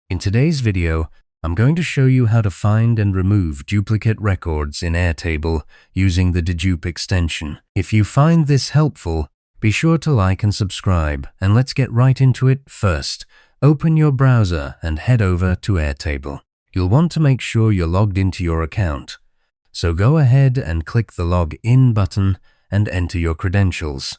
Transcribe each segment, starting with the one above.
In today's video, I'm going to show you how to find and remove duplicate records in Airtable using the dedupe extension. If you find this helpful, be sure to like and subscribe, and let's get right into it. First, open your browser and head over to Airtable. You'll want to make sure you're logged into your account. So go ahead and click the Log In button and enter your credentials.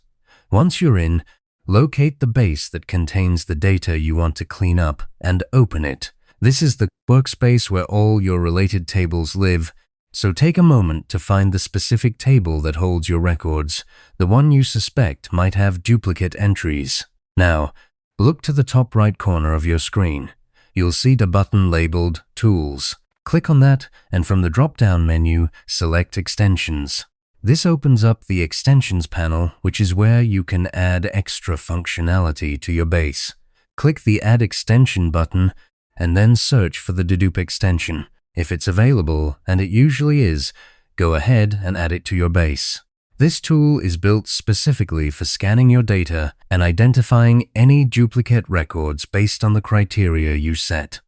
Once you're in, locate the base that contains the data you want to clean up and open it. This is the workspace where all your related tables live, so take a moment to find the specific table that holds your records. The one you suspect might have duplicate entries. Now, look to the top right corner of your screen. You'll see the button labeled Tools. Click on that, and from the drop-down menu, select Extensions. This opens up the Extensions panel, which is where you can add extra functionality to your base. Click the Add Extension button and then search for the dedupe extension. If it's available, and it usually is, go ahead and add it to your base. This tool is built specifically for scanning your data and identifying any duplicate records based on the criteria you set.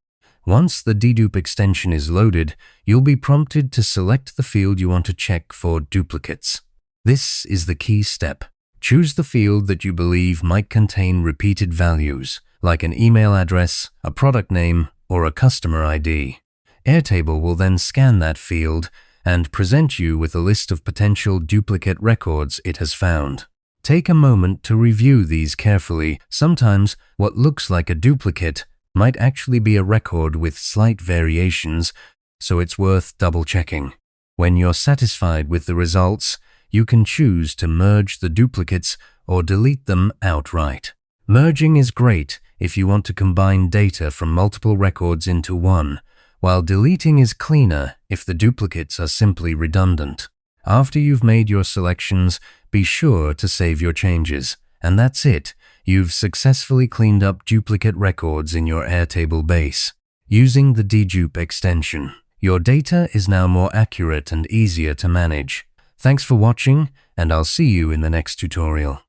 Once the dedupe extension is loaded, you'll be prompted to select the field you want to check for duplicates. This is the key step. Choose the field that you believe might contain repeated values, like an email address, a product name, or a customer ID. Airtable will then scan that field and present you with a list of potential duplicate records it has found. Take a moment to review these carefully. Sometimes what looks like a duplicate might actually be a record with slight variations, so it's worth double-checking. When you're satisfied with the results, you can choose to merge the duplicates or delete them outright. Merging is great if you want to combine data from multiple records into one, while deleting is cleaner if the duplicates are simply redundant. After you've made your selections, be sure to save your changes. And that's it. You've successfully cleaned up duplicate records in your Airtable base. Using the dedupe extension, your data is now more accurate and easier to manage. Thanks for watching, and I'll see you in the next tutorial.